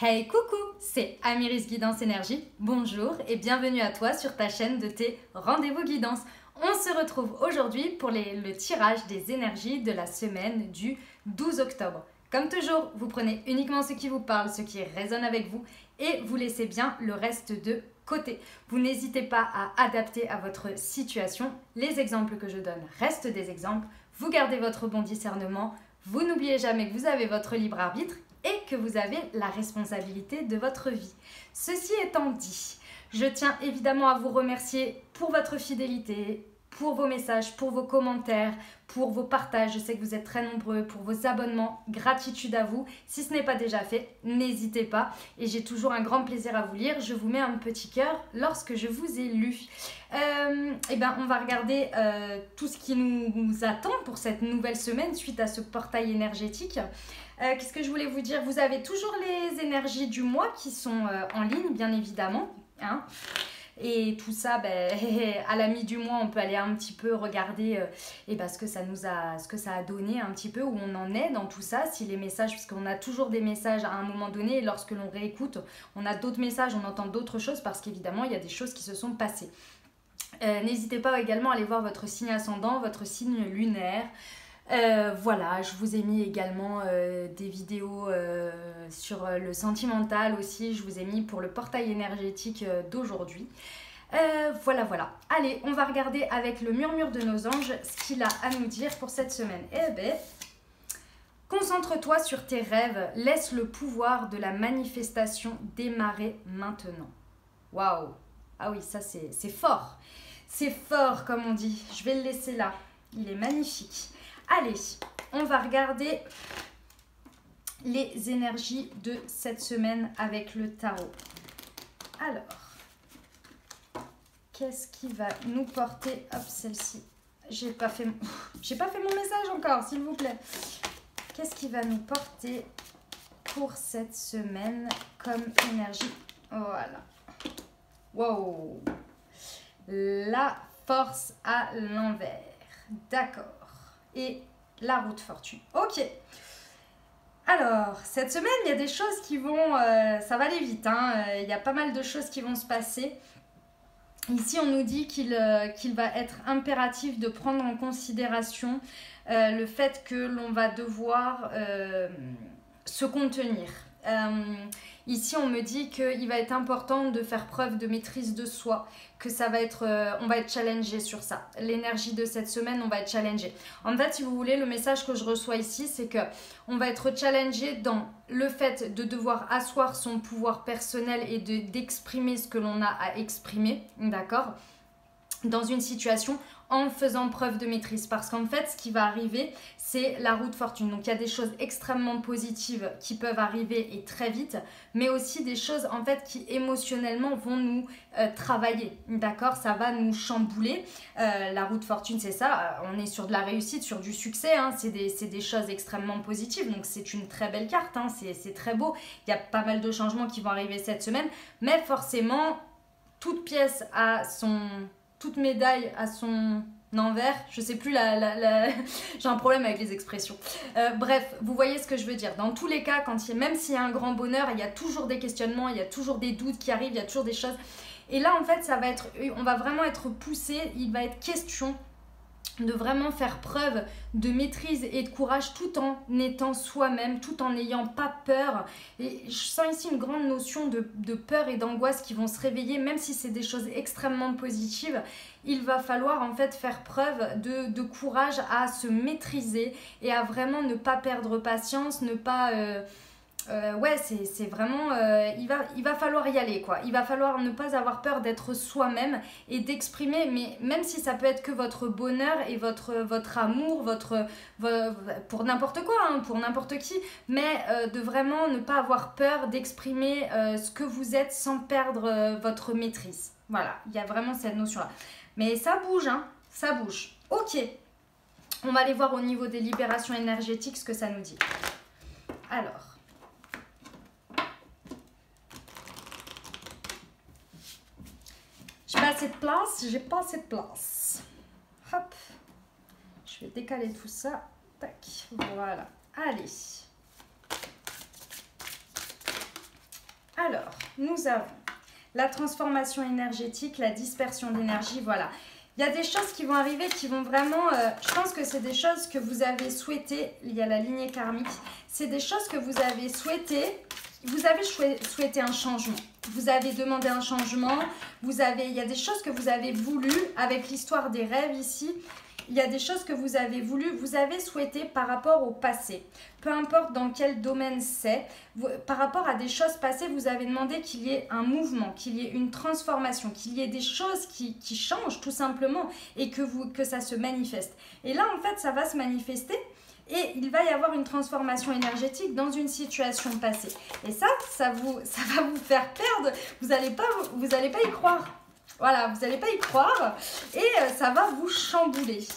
Hey coucou, c'est Amiris Guidance Énergie, bonjour et bienvenue à toi sur ta chaîne de tes rendez-vous guidance. On se retrouve aujourd'hui pour le tirage des énergies de la semaine du 12 octobre. Comme toujours, vous prenez uniquement ce qui vous parle, ce qui résonne avec vous et vous laissez bien le reste de côté. Vous n'hésitez pas à adapter à votre situation. Les exemples que je donne restent des exemples. Vous gardez votre bon discernement. Vous n'oubliez jamais que vous avez votre libre arbitre et que vous avez la responsabilité de votre vie. Ceci étant dit, je tiens évidemment à vous remercier pour votre fidélité, pour vos messages, pour vos commentaires, pour vos partages. Je sais que vous êtes très nombreux, pour vos abonnements. Gratitude à vous. Si ce n'est pas déjà fait, n'hésitez pas. Et j'ai toujours un grand plaisir à vous lire. Je vous mets un petit cœur lorsque je vous ai lu. On va regarder tout ce qui nous attend pour cette nouvelle semaine suite à ce portail énergétique. Qu'est-ce que je voulais vous dire? Vous avez toujours les énergies du mois qui sont en ligne, bien évidemment. Hein. Et tout ça, à la mi du mois, on peut aller un petit peu regarder ce que ça a donné un petit peu, où on en est dans tout ça, si les messages, parce qu'on a toujours des messages à un moment donné, et lorsque l'on réécoute, on a d'autres messages, on entend d'autres choses, parce qu'évidemment, il y a des choses qui se sont passées. N'hésitez pas également à aller voir votre signe ascendant, votre signe lunaire. Voilà, je vous ai mis également des vidéos sur le sentimental aussi. Je vous ai mis pour le portail énergétique d'aujourd'hui. Voilà. Allez, on va regarder avec le murmure de nos anges ce qu'il a à nous dire pour cette semaine. Concentre-toi sur tes rêves. Laisse le pouvoir de la manifestation démarrer maintenant. Waouh! Ah oui, ça c'est fort. C'est fort comme on dit. Je vais le laisser là. Il est magnifique. Allez, on va regarder les énergies de cette semaine avec le tarot. Alors, qu'est-ce qui va nous porter? Hop, celle-ci. J'ai pas fait mon message encore, s'il vous plaît. Qu'est-ce qui va nous porter pour cette semaine comme énergie? Voilà. Wow. La force à l'envers. D'accord. Et la roue de fortune. Ok. Alors, cette semaine, il y a des choses qui vont... ça va aller vite. Il y a pas mal de choses qui vont se passer. Ici, on nous dit qu'il va être impératif de prendre en considération le fait que l'on va devoir se contenir. Ici, on me dit qu'il va être important de faire preuve de maîtrise de soi, que ça va être, on va être challengé sur ça. L'énergie de cette semaine, on va être challengé. En fait, si vous voulez, le message que je reçois ici, c'est que on va être challengé dans le fait de devoir asseoir son pouvoir personnel et d'exprimer ce que l'on a à exprimer, d'accord ? Dans une situation en faisant preuve de maîtrise, parce qu'en fait ce qui va arriver c'est la roue de fortune. Donc il y a des choses extrêmement positives qui peuvent arriver et très vite, mais aussi des choses en fait qui émotionnellement vont nous travailler, d'accord, ça va nous chambouler. La roue de fortune c'est ça, on est sur de la réussite, sur du succès, c'est des choses extrêmement positives, donc c'est une très belle carte, c'est très beau. Il y a pas mal de changements qui vont arriver cette semaine, mais forcément toute pièce a toute médaille à son envers, je sais plus j'ai un problème avec les expressions. Bref, vous voyez ce que je veux dire. Dans tous les cas, même s'il y a un grand bonheur, il y a toujours des questionnements, il y a toujours des doutes qui arrivent, il y a toujours des choses. Et là, en fait, on va vraiment être poussé, il va être question de vraiment faire preuve de maîtrise et de courage tout en étant soi-même, tout en n'ayant pas peur. Et je sens ici une grande notion de peur et d'angoisse qui vont se réveiller, même si c'est des choses extrêmement positives. Il va falloir en fait faire preuve de courage à se maîtriser et à vraiment ne pas perdre patience, ne pas... c'est vraiment... il va falloir y aller, quoi. Il va falloir ne pas avoir peur d'être soi-même et d'exprimer, mais même si ça peut être que votre bonheur et votre amour, pour n'importe quoi, pour n'importe qui, mais de vraiment ne pas avoir peur d'exprimer ce que vous êtes sans perdre votre maîtrise. Voilà, il y a vraiment cette notion-là. Mais ça bouge, ça bouge. Ok, on va aller voir au niveau des libérations énergétiques ce que ça nous dit. Alors... j'ai pas assez de place. Hop. Je vais décaler tout ça. Tac. Voilà. Allez. Alors, nous avons la transformation énergétique, la dispersion d'énergie, voilà. Il y a des choses qui vont arriver qui vont vraiment... je pense que c'est des choses que vous avez souhaitées. Il y a la lignée karmique. C'est des choses que vous avez souhaitées. Vous avez souhaité un changement. Vous avez demandé un changement. Il y a des choses que vous avez voulu avec l'histoire des rêves ici. Il y a des choses que vous avez voulu, vous avez souhaité par rapport au passé. Peu importe dans quel domaine c'est, par rapport à des choses passées, vous avez demandé qu'il y ait un mouvement, qu'il y ait une transformation, qu'il y ait des choses qui changent tout simplement et que ça se manifeste. Et là, en fait, ça va se manifester et il va y avoir une transformation énergétique dans une situation passée. Et ça va vous faire perdre, vous n'allez pas y croire. Voilà, vous n'allez pas y croire et ça va vous chambouler.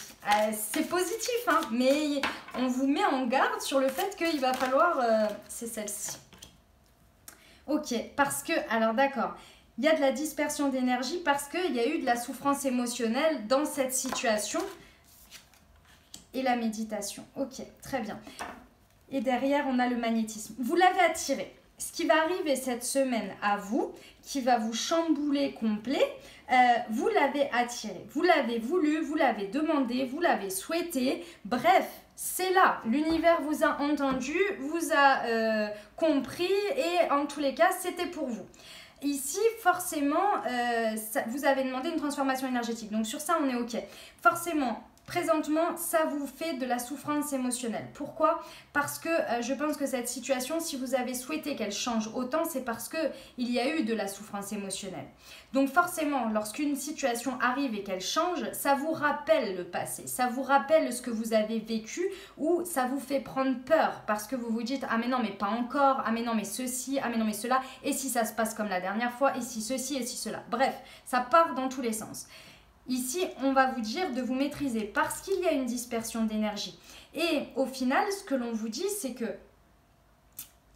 C'est positif, hein, mais on vous met en garde sur le fait qu'il va falloir... c'est celle-ci. Ok, parce que... Alors d'accord, il y a de la dispersion d'énergie parce qu'il y a eu de la souffrance émotionnelle dans cette situation. Et la méditation. Ok, très bien. Et derrière, on a le magnétisme. Vous l'avez attiré. Ce qui va arriver cette semaine à vous, qui va vous chambouler complet, vous l'avez attiré, vous l'avez voulu, vous l'avez demandé, vous l'avez souhaité. Bref, c'est là. L'univers vous a entendu, vous a compris et en tous les cas, c'était pour vous. Ici, forcément, vous avez demandé une transformation énergétique. Donc sur ça, on est OK. Forcément, présentement, ça vous fait de la souffrance émotionnelle. Pourquoi? Parce que je pense que cette situation, si vous avez souhaité qu'elle change autant, c'est parce qu'il y a eu de la souffrance émotionnelle. Donc forcément, lorsqu'une situation arrive et qu'elle change, ça vous rappelle le passé, ça vous rappelle ce que vous avez vécu ou ça vous fait prendre peur parce que vous vous dites « Ah mais non, mais pas encore, ah mais non, mais ceci, ah mais non, mais cela, et si ça se passe comme la dernière fois, et si ceci, et si cela ». Bref, ça part dans tous les sens. Ici, on va vous dire de vous maîtriser parce qu'il y a une dispersion d'énergie. Et au final, ce que l'on vous dit, c'est que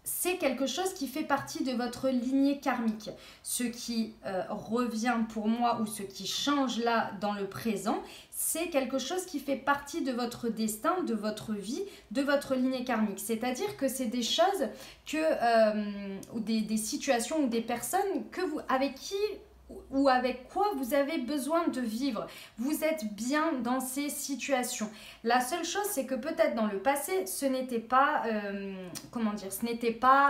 c'est quelque chose qui fait partie de votre lignée karmique. Ce qui revient pour moi ou ce qui change là dans le présent, c'est quelque chose qui fait partie de votre destin, de votre vie, de votre lignée karmique. C'est-à-dire que c'est des choses ou des situations ou des personnes avec qui ou avec quoi vous avez besoin de vivre. Vous êtes bien dans ces situations. La seule chose, c'est que peut-être dans le passé, ce n'était pas,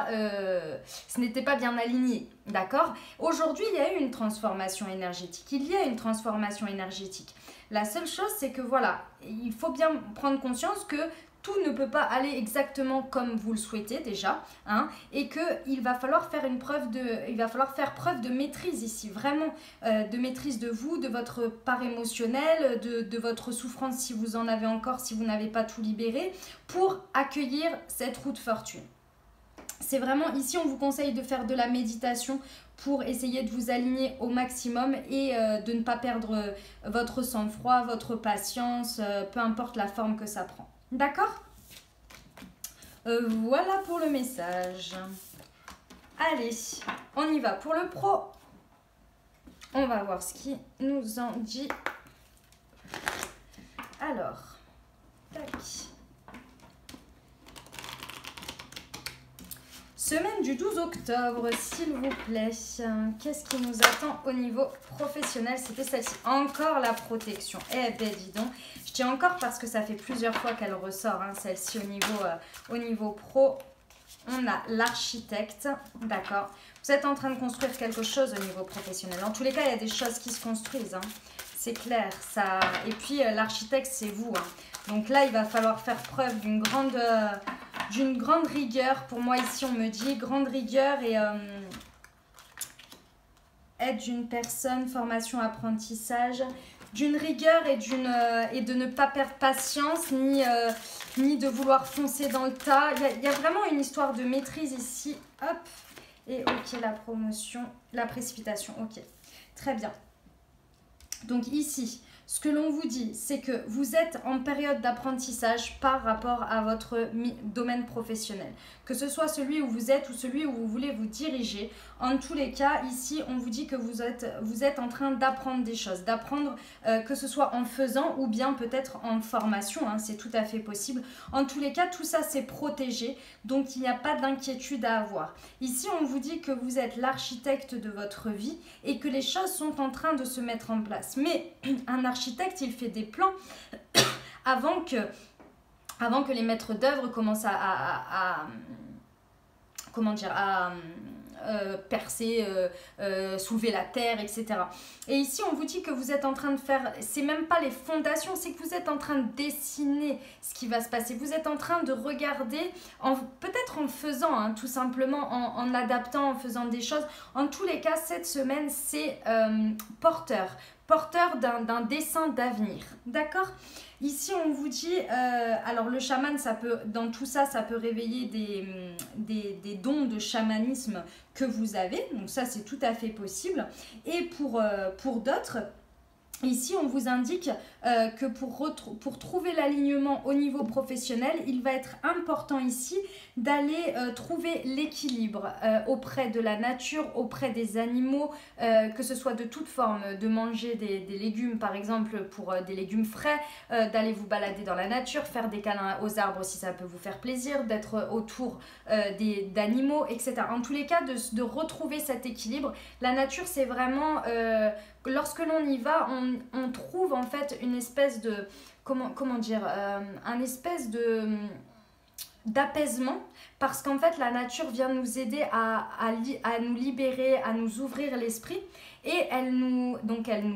ce n'était pas bien aligné, d'accord? Aujourd'hui, il y a eu une transformation énergétique. Il y a une transformation énergétique. La seule chose, c'est que voilà, il faut bien prendre conscience que tout ne peut pas aller exactement comme vous le souhaitez déjà, hein, et qu'il va falloir faire preuve de maîtrise ici, vraiment de maîtrise de vous, de votre part émotionnelle, de votre souffrance si vous en avez encore, si vous n'avez pas tout libéré, pour accueillir cette roue de fortune. C'est vraiment, ici on vous conseille de faire de la méditation pour essayer de vous aligner au maximum et de ne pas perdre votre sang-froid, votre patience, peu importe la forme que ça prend. D'accord? Voilà pour le message. Allez, on y va pour le pro. On va voir ce qui nous en dit. Alors, tac. Semaine du 12 octobre, s'il vous plaît. Qu'est-ce qui nous attend au niveau professionnel? C'était celle-ci. Encore la protection. Eh ben, dis donc. Je dis encore parce que ça fait plusieurs fois qu'elle ressort, hein, celle-ci au niveau pro. On a l'architecte. D'accord. Vous êtes en train de construire quelque chose au niveau professionnel. En tous les cas, il y a des choses qui se construisent. Hein. C'est clair. Ça... Et puis, l'architecte, c'est vous. Hein. Donc là, il va falloir faire preuve d'une grande rigueur. Pour moi, ici, on me dit grande rigueur et aide d'une personne, formation, apprentissage, d'une rigueur et de ne pas perdre patience, ni de vouloir foncer dans le tas. Il y a vraiment une histoire de maîtrise ici. Hop. Et ok, la promotion, la précipitation. Ok, très bien. Donc ici, ce que l'on vous dit, c'est que vous êtes en période d'apprentissage par rapport à votre domaine professionnel. Que ce soit celui où vous êtes ou celui où vous voulez vous diriger. En tous les cas, ici, on vous dit que vous êtes en train d'apprendre des choses. D'apprendre que ce soit en faisant ou bien peut-être en formation. Hein, c'est tout à fait possible. En tous les cas, tout ça, c'est protégé. Donc, il n'y a pas d'inquiétude à avoir. Ici, on vous dit que vous êtes l'architecte de votre vie et que les choses sont en train de se mettre en place. Mais un architecte, il fait des plans avant que les maîtres d'œuvre commencent percer, soulever la terre, etc. Et ici, on vous dit que vous êtes en train de faire, c'est même pas les fondations, c'est que vous êtes en train de dessiner ce qui va se passer. Vous êtes en train de regarder, peut-être en faisant, hein, tout simplement, en adaptant, en faisant des choses. En tous les cas, cette semaine, c'est porteur d'un dessin d'avenir. D'accord ? Ici, on vous dit, alors le chaman, dans tout ça, ça peut réveiller des dons de chamanisme que vous avez. Donc ça, c'est tout à fait possible. Et pour d'autres, ici, on vous indique que pour trouver l'alignement au niveau professionnel, il va être important ici d'aller trouver l'équilibre auprès de la nature, auprès des animaux, que ce soit de toute forme, de manger des légumes par exemple pour des légumes frais, d'aller vous balader dans la nature, faire des câlins aux arbres si ça peut vous faire plaisir, d'être autour d'animaux, etc. En tous les cas, de retrouver cet équilibre. La nature, c'est vraiment... lorsque l'on y va, on trouve en fait une espèce de, comment dire, un espèce d'apaisement, parce qu'en fait la nature vient nous aider à nous libérer, à nous ouvrir l'esprit, et elle nous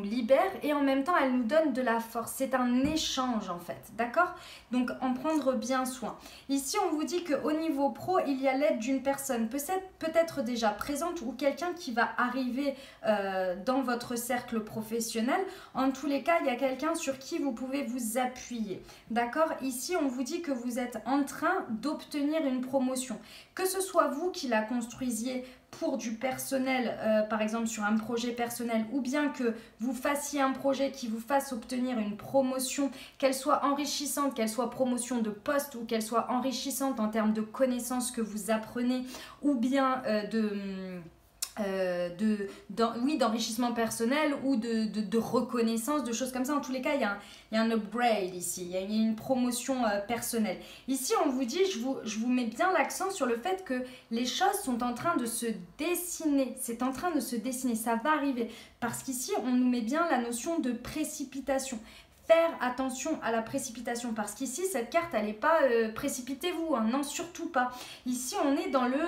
libère et en même temps elle nous donne de la force. C'est un échange en fait, d'accord? Donc en prendre bien soin. Ici on vous dit qu'au niveau pro, il y a l'aide d'une personne peut-être déjà présente ou quelqu'un qui va arriver dans votre cercle professionnel. En tous les cas, il y a quelqu'un sur qui vous pouvez vous appuyer, d'accord? Ici on vous dit que vous êtes en train d'obtenir une promotion, que ce soit vous qui la construisiez pour du personnel, par exemple sur un projet personnel, ou bien que vous fassiez un projet qui vous fasse obtenir une promotion, qu'elle soit enrichissante, qu'elle soit promotion de poste ou qu'elle soit enrichissante en termes de connaissances que vous apprenez, ou bien d'enrichissement personnel ou de reconnaissance, de choses comme ça. En tous les cas, il y a un upgrade ici, il y a une promotion personnelle. Ici, on vous dit, je vous mets bien l'accent sur le fait que les choses sont en train de se dessiner. C'est en train de se dessiner, ça va arriver. Parce qu'ici, on nous met bien la notion de précipitation. Faire attention à la précipitation, parce qu'ici cette carte elle n'est pas précipitez-vous, hein, non, surtout pas. Ici on est dans le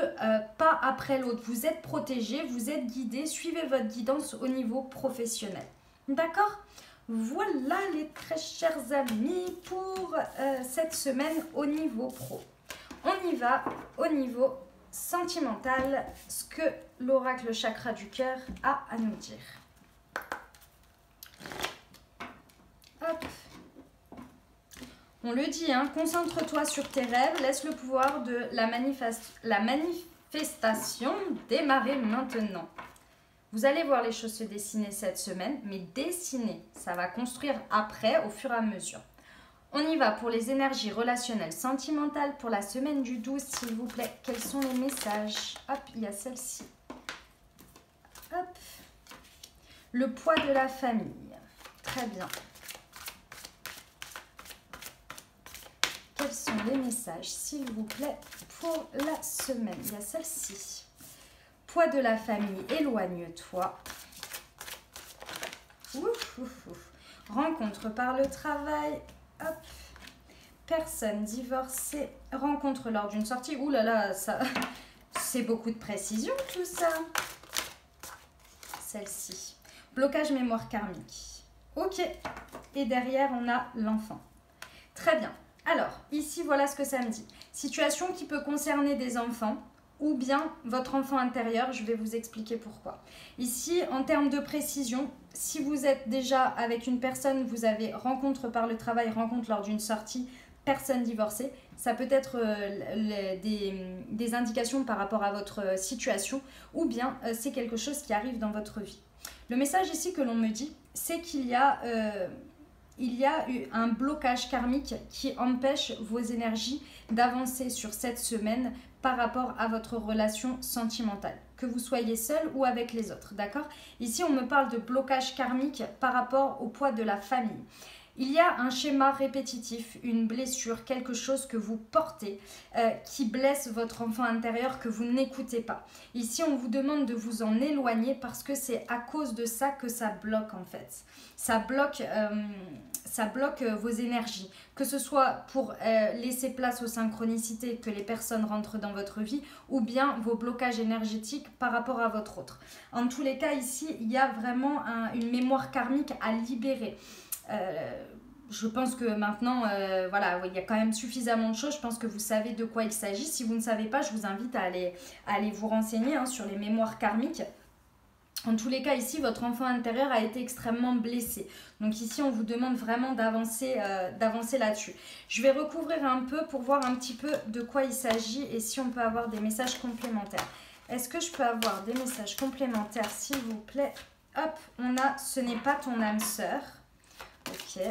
pas après l'autre, vous êtes protégé, vous êtes guidé, suivez votre guidance au niveau professionnel, d'accord? Voilà les très chers amis pour cette semaine au niveau pro. On y va au niveau sentimental, ce que l'oracle chakra du cœur a à nous dire. Hop. On le dit, hein, concentre-toi sur tes rêves, laisse le pouvoir de la manifestation démarrer maintenant. Vous allez voir les choses se dessiner cette semaine, mais dessiner, ça va construire après au fur et à mesure. On y va pour les énergies relationnelles sentimentales pour la semaine du 12, s'il vous plaît. Quels sont les messages? Hop, il y a celle-ci. Hop. Le poids de la famille. Très bien. Quels sont les messages, s'il vous plaît, pour la semaine? Il y a celle-ci. Poids de la famille, éloigne-toi. Ouf, ouf, ouf. Rencontre par le travail. Hop. Personne divorcée. Rencontre lors d'une sortie. Ouh là là, ça, c'est beaucoup de précision tout ça. Celle-ci. Blocage mémoire karmique. Ok. Et derrière, on a l'enfant. Très bien. Alors, ici, voilà ce que ça me dit. Situation qui peut concerner des enfants ou bien votre enfant intérieur. Je vais vous expliquer pourquoi. Ici, en termes de précision, si vous êtes déjà avec une personne, vous avez rencontre par le travail, rencontre lors d'une sortie, personne divorcée, ça peut être des indications par rapport à votre situation ou bien c'est quelque chose qui arrive dans votre vie. Le message ici que l'on me dit, c'est qu'il y a il y a eu un blocage karmique qui empêche vos énergies d'avancer sur cette semaine par rapport à votre relation sentimentale, que vous soyez seul ou avec les autres, d'accord? Ici, on me parle de blocage karmique par rapport au poids de la famille. Il y a un schéma répétitif, une blessure, quelque chose que vous portez qui blesse votre enfant intérieur que vous n'écoutez pas. Ici, on vous demande de vous en éloigner parce que c'est à cause de ça que ça bloque en fait. Ça bloque vos énergies, que ce soit pour laisser place aux synchronicités, que les personnes rentrent dans votre vie, ou bien vos blocages énergétiques par rapport à votre autre. En tous les cas, ici, il y a vraiment une mémoire karmique à libérer. Je pense que maintenant, voilà, il y a quand même suffisamment de choses. Je pense que vous savez de quoi il s'agit. Si vous ne savez pas, je vous invite à aller vous renseigner sur les mémoires karmiques. En tous les cas, ici, votre enfant intérieur a été extrêmement blessé. Donc ici, on vous demande vraiment d'avancer là-dessus. Je vais recouvrir un peu pour voir un petit peu de quoi il s'agit et si on peut avoir des messages complémentaires. Est-ce que je peux avoir des messages complémentaires, s'il vous plaît? Hop, on a « Ce n'est pas ton âme sœur ». Ok.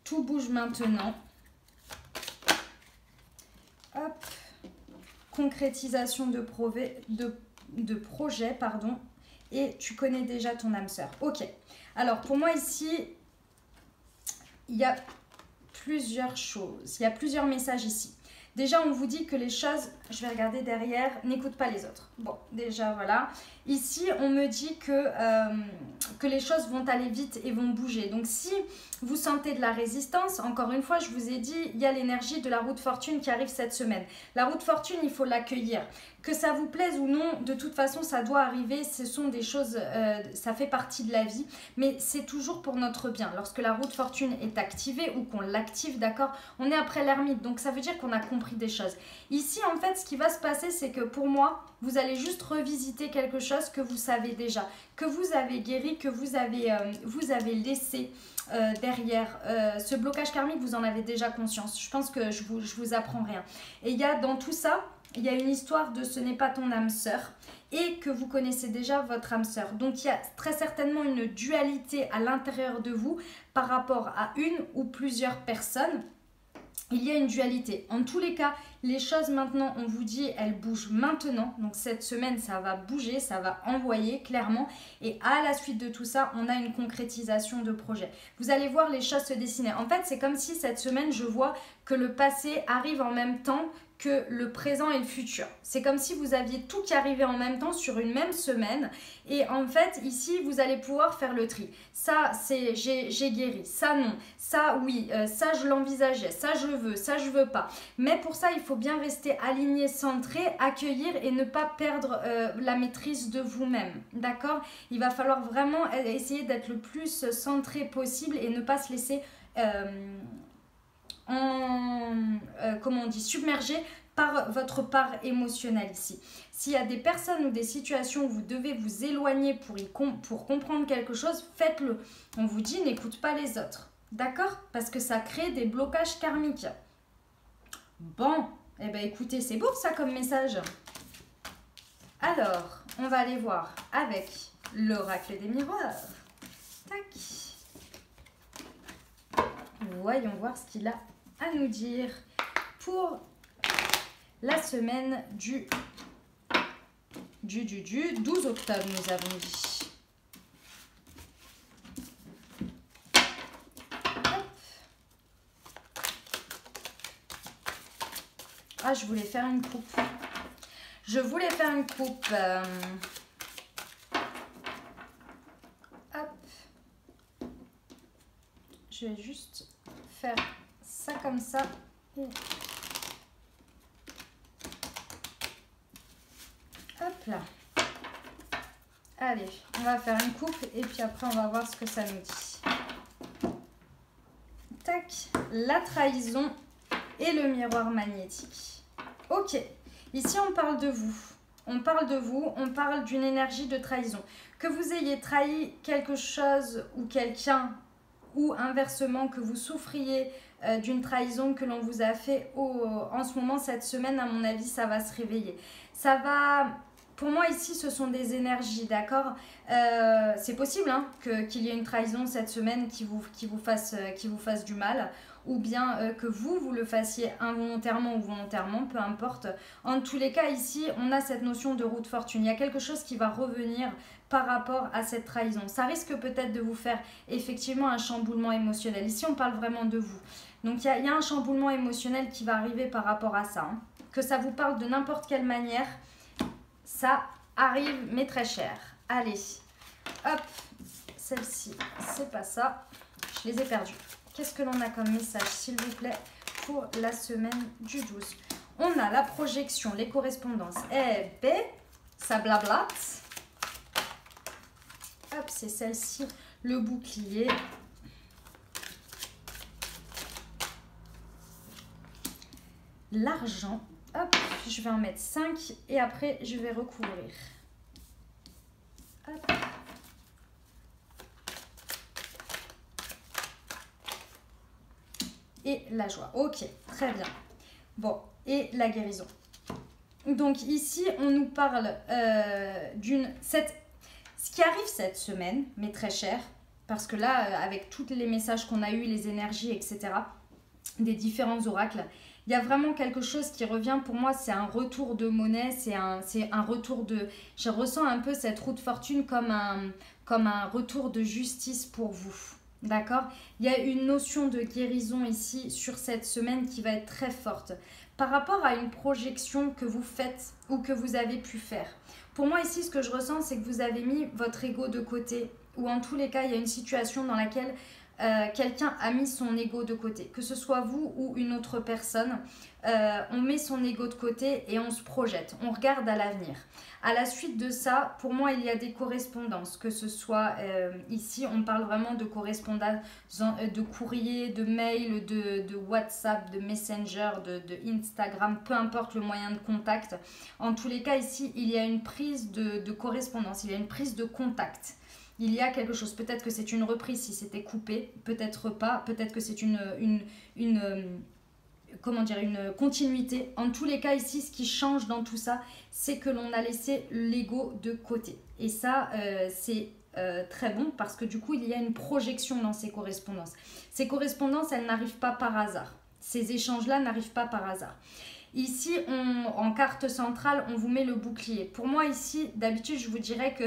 Tout bouge maintenant. Hop. Concrétisation de projet, pardon. Et tu connais déjà ton âme sœur. Ok. Alors, pour moi, ici, il y a plusieurs choses. Il y a plusieurs messages ici. Déjà, on vous dit que les choses, je vais regarder derrière, n'écoute pas les autres. Bon, déjà, voilà. Ici, on me dit que les choses vont aller vite et vont bouger. Donc, si vous sentez de la résistance, encore une fois, je vous ai dit, il y a l'énergie de la roue de fortune qui arrive cette semaine. La roue de fortune, il faut l'accueillir. Que ça vous plaise ou non, de toute façon, ça doit arriver. Ce sont des choses, ça fait partie de la vie. Mais c'est toujours pour notre bien. Lorsque la roue de fortune est activée ou qu'on l'active, d'accord, on est après l'ermite. Donc, ça veut dire qu'on a compris des choses. Ici, en fait, ce qui va se passer, c'est que pour moi, vous allez juste revisiter quelque chose que vous savez déjà, que vous avez guéri, que vous avez laissé derrière. Ce blocage karmique, vous en avez déjà conscience. Je pense que je vous apprends rien. Et il y a dans tout ça, il y a une histoire de ce n'est pas ton âme sœur et que vous connaissez déjà votre âme sœur. Donc, il y a très certainement une dualité à l'intérieur de vous par rapport à une ou plusieurs personnes. Il y a une dualité. En tous les cas, les choses maintenant, on vous dit, elles bougent maintenant. Donc cette semaine, ça va bouger, ça va envoyer clairement. Et à la suite de tout ça, on a une concrétisation de projet. Vous allez voir les choses se dessiner. En fait, c'est comme si cette semaine, je vois que le passé arrive en même temps que le présent et le futur. C'est comme si vous aviez tout qui arrivait en même temps sur une même semaine. Et en fait, ici, vous allez pouvoir faire le tri. Ça, c'est j'ai guéri. Ça, non. Ça, oui. Ça, je l'envisageais. Ça, je veux. Ça, je veux pas. Mais pour ça, il faut bien rester aligné, centré, accueillir et ne pas perdre la maîtrise de vous-même. D'accord? Il va falloir vraiment essayer d'être le plus centré possible et ne pas se laisser... comment on dit, submergé par votre part émotionnelle ici. S'il y a des personnes ou des situations où vous devez vous éloigner pour comprendre quelque chose, faites-le. On vous dit, n'écoute pas les autres. D'accord? Parce que ça crée des blocages karmiques. Bon, eh bien écoutez, c'est beau ça comme message. Alors, on va aller voir avec l'oracle des miroirs. Tac. Voyons voir ce qu'il a à nous dire pour la semaine du 12 octobre, nous avons dit. Hop. Ah, je voulais faire une coupe. Je voulais faire une coupe. Hop. Je vais juste faire ça comme ça. Et... hop là. Allez, on va faire une coupe et puis après on va voir ce que ça nous dit. Tac, la trahison et le miroir magnétique. Ok, ici on parle de vous. On parle de vous, on parle d'une énergie de trahison. Que vous ayez trahi quelque chose ou quelqu'un, ou inversement que vous souffriez d'une trahison que l'on vous a fait en ce moment, cette semaine, à mon avis, ça va se réveiller. Ça va pour moi ici ce sont des énergies, d'accord. C'est possible hein, qu'il y ait une trahison cette semaine qui vous fasse du mal, ou bien que vous le fassiez involontairement ou volontairement, peu importe. En tous les cas ici on a cette notion de roue de fortune, il y a quelque chose qui va revenir par rapport à cette trahison. Ça risque peut-être de vous faire effectivement un chamboulement émotionnel. Ici on parle vraiment de vous. Donc il y a un chamboulement émotionnel qui va arriver par rapport à ça. Hein. Que ça vous parle de n'importe quelle manière, ça arrive mais très cher. Allez, hop, celle-ci, c'est pas ça. Je les ai perdus. Qu'est-ce que l'on a comme message, s'il vous plaît, pour la semaine du 12? On a la projection, les correspondances. Eh ben, ça blablate. Hop, c'est celle-ci, le bouclier. L'argent. Hop, je vais en mettre 5 et après je vais recouvrir. Hop. Et la joie. Ok, très bien. Bon, et la guérison. Donc ici, on nous parle ce qui arrive cette semaine, mais très cher, parce que là, avec tous les messages qu'on a eus, les énergies, etc., des différents oracles, il y a vraiment quelque chose qui revient pour moi, c'est un retour de monnaie, c'est un retour de... Je ressens un peu cette roue de fortune comme un retour de justice pour vous, d'accord? Il y a une notion de guérison ici sur cette semaine qui va être très forte par rapport à une projection que vous faites ou que vous avez pu faire. Pour moi ici, ce que je ressens, c'est que vous avez mis votre ego de côté, ou en tous les cas, il y a une situation dans laquelle quelqu'un a mis son ego de côté, que ce soit vous ou une autre personne, on met son ego de côté et on se projette, on regarde à l'avenir. À la suite de ça, pour moi, il y a des correspondances, que ce soit ici, on parle vraiment de correspondance, de courrier, de mail, de WhatsApp, de Messenger, de Instagram, peu importe le moyen de contact. En tous les cas, ici, il y a une prise de correspondance, il y a une prise de contact. Il y a quelque chose, peut-être que c'est une reprise si c'était coupé, peut-être pas, peut-être que c'est une continuité. En tous les cas ici, ce qui change dans tout ça, c'est que l'on a laissé l'ego de côté. Et ça, c'est très bon parce que du coup, il y a une projection dans ces correspondances. Ces correspondances, elles n'arrivent pas par hasard. Ces échanges-là n'arrivent pas par hasard. Ici, en carte centrale, on vous met le bouclier. Pour moi ici, d'habitude, je vous dirais que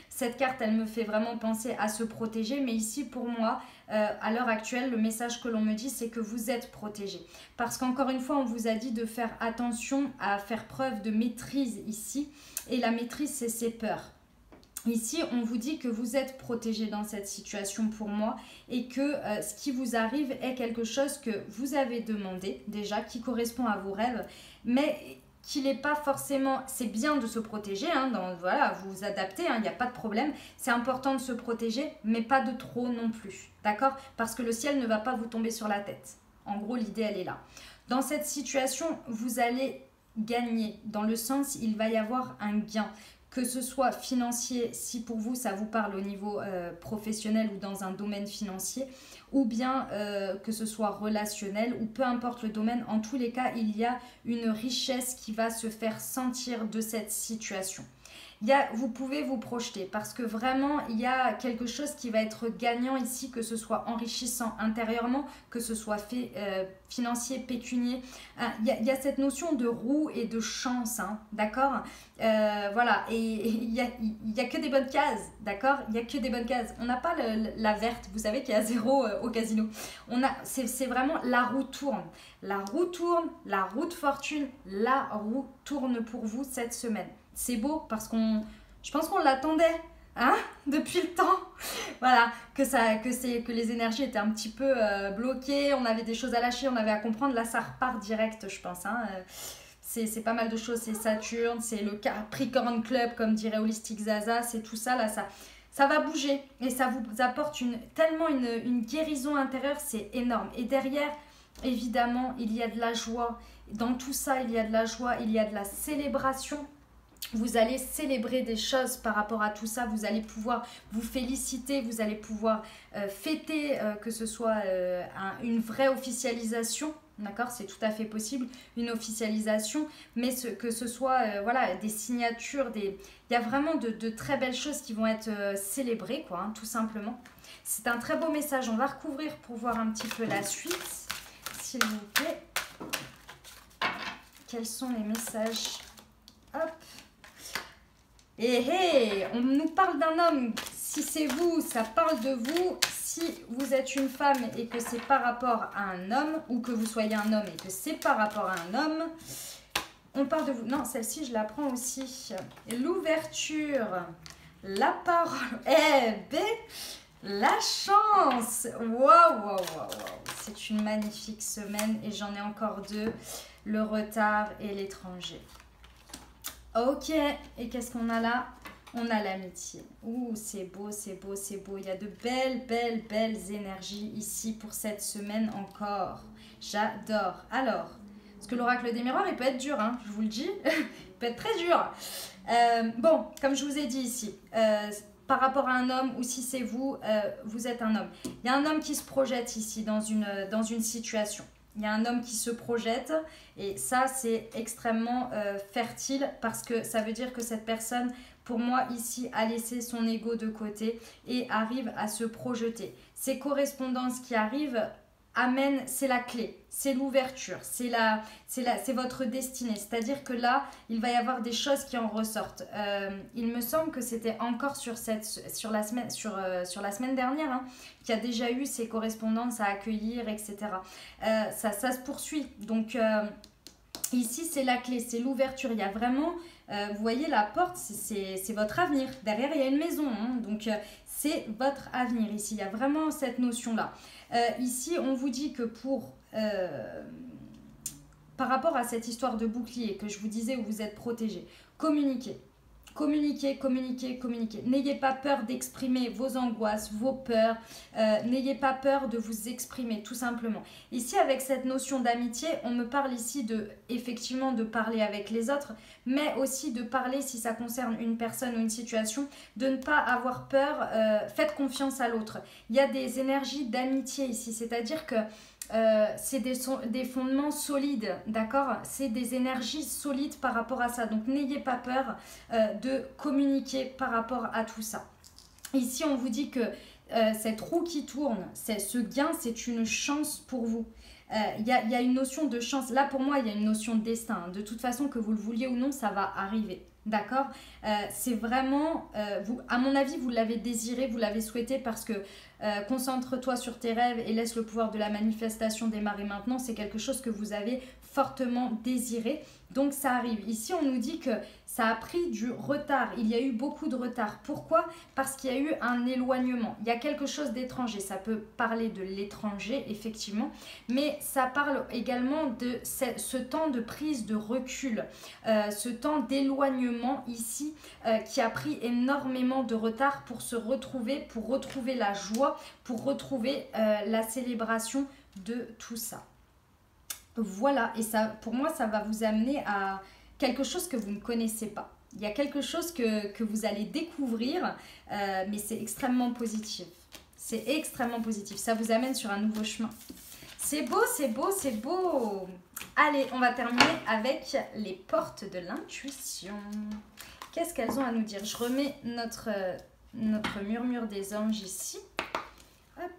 cette carte, elle me fait vraiment penser à se protéger. Mais ici, pour moi, à l'heure actuelle, le message que l'on me dit, c'est que vous êtes protégé. Parce qu'encore une fois, on vous a dit de faire attention à faire preuve de maîtrise ici. Et la maîtrise, c'est ses peurs. Ici, on vous dit que vous êtes protégé dans cette situation pour moi et que ce qui vous arrive est quelque chose que vous avez demandé déjà, qui correspond à vos rêves, mais qu'il n'est pas forcément... C'est bien de se protéger, hein, voilà, vous vous adaptez, il n'y a pas de problème. C'est important de se protéger, mais pas de trop non plus, d'accord? Parce que le ciel ne va pas vous tomber sur la tête. En gros, l'idée, elle est là. Dans cette situation, vous allez gagner, dans le sens, il va y avoir un gain. Que ce soit financier, si pour vous ça vous parle au niveau professionnel ou dans un domaine financier, ou bien que ce soit relationnel, ou peu importe le domaine, en tous les cas, il y a une richesse qui va se faire sentir de cette situation. Vous pouvez vous projeter parce que vraiment, il y a quelque chose qui va être gagnant ici, que ce soit enrichissant intérieurement, que ce soit fait financier, pécunier. Il y a cette notion de roue et de chance, hein, d'accord? Voilà, et il y a que des bonnes cases, d'accord? Il n'y a que des bonnes cases. On n'a pas la verte, vous savez qu'il y a 0 au casino. C'est vraiment la roue tourne. La roue tourne, la roue de fortune, la roue tourne pour vous cette semaine. C'est beau parce je pense qu'on l'attendait, hein, depuis le temps. Voilà, que les énergies étaient un petit peu bloquées, on avait des choses à lâcher, on avait à comprendre. Là, ça repart direct, je pense. Hein. C'est pas mal de choses, c'est Saturne, c'est le Capricorn Club, comme dirait Holistic Zaza, c'est tout ça, là, ça va bouger. Et ça vous apporte tellement une guérison intérieure, c'est énorme. Et derrière, évidemment, il y a de la joie. Dans tout ça, il y a de la joie, il y a de la célébration. Vous allez célébrer des choses par rapport à tout ça, vous allez pouvoir vous féliciter, vous allez pouvoir fêter, que ce soit une vraie officialisation, D'accord, c'est tout à fait possible, une officialisation, mais que ce soit voilà, des signatures, il y a vraiment de très belles choses qui vont être célébrées, quoi, hein, tout simplement. C'est un très beau message. On va recouvrir pour voir un petit peu la suite, s'il vous plaît. Quels sont les messages? Hop. Et on nous parle d'un homme. Si c'est vous, ça parle de vous. Si vous êtes une femme et que c'est par rapport à un homme, ou que vous soyez un homme et que c'est par rapport à un homme, on parle de vous. Non, celle-ci, je la prends aussi. L'ouverture, la parole, la chance. Waouh. C'est une magnifique semaine et j'en ai encore deux. Le retard et l'étranger. Ok, et qu'est-ce qu'on a là? On a l'amitié. Ouh, c'est beau. Il y a de belles énergies ici pour cette semaine encore. J'adore. Alors, parce que l'oracle des miroirs, il peut être dur, hein, je vous le dis. Il peut être très dur. Bon, comme je vous ai dit ici, par rapport à un homme, ou si c'est vous, vous êtes un homme. Il y a un homme qui se projette ici dans une situation. Il y a un homme qui se projette et ça, c'est extrêmement fertile parce que ça veut dire que cette personne, pour moi, ici, a laissé son ego de côté et arrive à se projeter. Ces correspondances qui arrivent amènent, c'est la clé, c'est l'ouverture, c'est votre destinée. C'est-à-dire que là, il va y avoir des choses qui en ressortent. Il me semble que c'était encore sur la semaine dernière, hein, qu'il y a déjà eu ces correspondances à accueillir, etc. Ça se poursuit. Donc, ici, c'est la clé, c'est l'ouverture. Il y a vraiment, vous voyez, la porte, c'est votre avenir. Derrière, il y a une maison, hein, donc c'est votre avenir ici. Il y a vraiment cette notion-là. Ici, on vous dit que par rapport à cette histoire de bouclier que je vous disais où vous êtes protégé, communiquez. Communiquez. N'ayez pas peur d'exprimer vos angoisses, vos peurs. N'ayez pas peur de vous exprimer, tout simplement. Ici, avec cette notion d'amitié, on me parle ici effectivement de parler avec les autres, mais aussi de parler, si ça concerne une personne ou une situation, de ne pas avoir peur. Faites confiance à l'autre. Il y a des énergies d'amitié ici, c'est-à-dire que c'est des fondements solides, d'accord? C'est des énergies solides par rapport à ça. Donc, n'ayez pas peur de communiquer par rapport à tout ça. Ici, on vous dit que cette roue qui tourne, ce gain, c'est une chance pour vous. Il y a une notion de chance. Là, pour moi, il y a une notion de destin. De toute façon, que vous le vouliez ou non, ça va arriver. D'accord? C'est vraiment, à mon avis, vous l'avez désiré, vous l'avez souhaité parce que concentre-toi sur tes rêves et laisse le pouvoir de la manifestation démarrer maintenant. C'est quelque chose que vous avez fortement désiré. Donc, ça arrive. Ici, on nous dit que ça a pris du retard. Il y a eu beaucoup de retard. Pourquoi? Parce qu'il y a eu un éloignement. Il y a quelque chose d'étranger. Ça peut parler de l'étranger, effectivement. Mais ça parle également de ce temps de prise de recul. Ce temps d'éloignement ici qui a pris énormément de retard pour se retrouver, pour retrouver la joie, pour retrouver la célébration de tout ça. Voilà, et ça, pour moi, ça va vous amener à quelque chose que vous ne connaissez pas. Il y a quelque chose que vous allez découvrir, mais c'est extrêmement positif. C'est extrêmement positif. Ça vous amène sur un nouveau chemin. C'est beau. Allez, on va terminer avec les portes de l'intuition. Qu'est-ce qu'elles ont à nous dire? Je remets notre murmure des anges ici. Hop.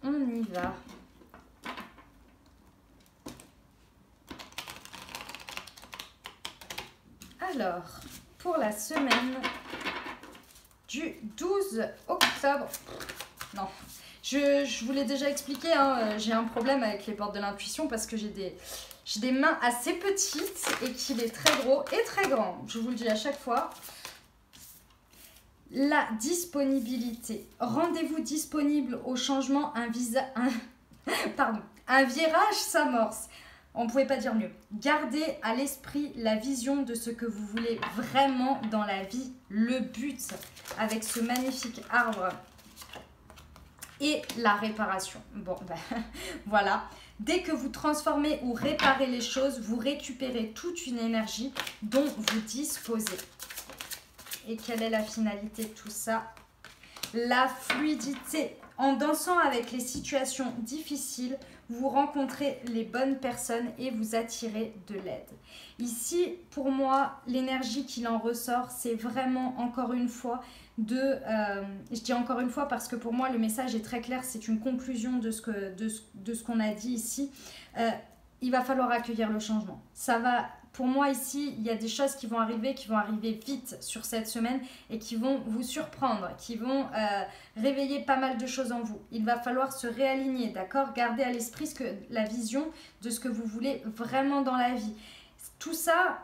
On y va. Alors, pour la semaine du 12 octobre, non, je vous l'ai déjà expliqué, hein, j'ai un problème avec les portes de l'intuition parce que j'ai des mains assez petites et qu'il est très gros et très grand. Je vous le dis à chaque fois. La disponibilité. Rendez-vous disponible au changement, un virage s'amorce. On ne pouvait pas dire mieux. Gardez à l'esprit la vision de ce que vous voulez vraiment dans la vie. Le but avec ce magnifique arbre et la réparation. Bon, ben, voilà. Dès que vous transformez ou réparez les choses, vous récupérez toute une énergie dont vous disposez. Et quelle est la finalité de tout ça? La fluidité. En dansant avec les situations difficiles, vous rencontrez les bonnes personnes et vous attirez de l'aide. Ici, pour moi, l'énergie qu'il en ressort, c'est vraiment encore une fois je dis encore une fois parce que pour moi le message est très clair, c'est une conclusion de ce qu'on a dit ici. Il va falloir accueillir le changement. Ça va, pour moi ici, il y a des choses qui vont arriver vite sur cette semaine et qui vont vous surprendre, qui vont réveiller pas mal de choses en vous. Il va falloir se réaligner, d'accord? Gardez à l'esprit la vision de ce que vous voulez vraiment dans la vie. Tout ça,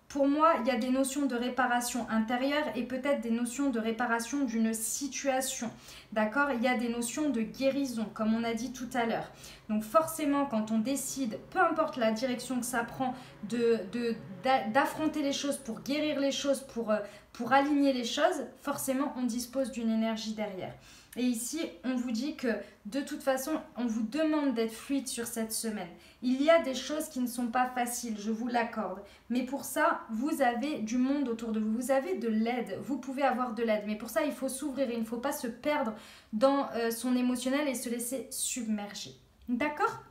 pour moi, il y a des notions de réparation intérieure et peut-être des notions de réparation d'une situation. D'accord? Il y a des notions de guérison, comme on a dit tout à l'heure. Donc forcément, quand on décide, peu importe la direction que ça prend, d'affronter les choses pour guérir les choses, pour aligner les choses, forcément, on dispose d'une énergie derrière. Et ici, on vous dit que de toute façon, on vous demande d'être fluide sur cette semaine. Il y a des choses qui ne sont pas faciles, je vous l'accorde. Mais pour ça, vous avez du monde autour de vous. Vous avez de l'aide. Vous pouvez avoir de l'aide. Mais pour ça, il faut s'ouvrir. Il ne faut pas se perdre dans son émotionnel et se laisser submerger. D'accord ?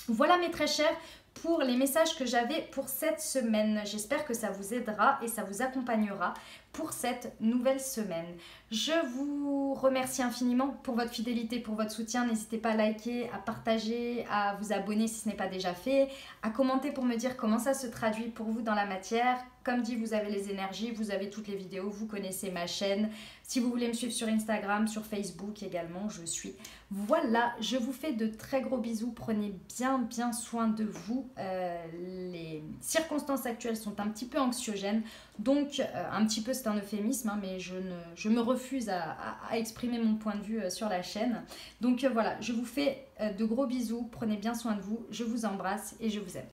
Voilà mes très chers pour les messages que j'avais pour cette semaine. J'espère que ça vous aidera et ça vous accompagnera pour cette nouvelle semaine. Je vous remercie infiniment pour votre fidélité, pour votre soutien. N'hésitez pas à liker, à partager, à vous abonner si ce n'est pas déjà fait, à commenter pour me dire comment ça se traduit pour vous dans la matière. Comme dit, vous avez les énergies, vous avez toutes les vidéos, vous connaissez ma chaîne. Si vous voulez me suivre sur Instagram, sur Facebook également, je suis. Voilà, je vous fais de très gros bisous. Prenez bien soin de vous. Les circonstances actuelles sont un petit peu anxiogènes. Donc, un petit peu, c'est un euphémisme, hein, mais je me refuse à exprimer mon point de vue sur la chaîne. Donc voilà, je vous fais de gros bisous. Prenez bien soin de vous. Je vous embrasse et je vous aime.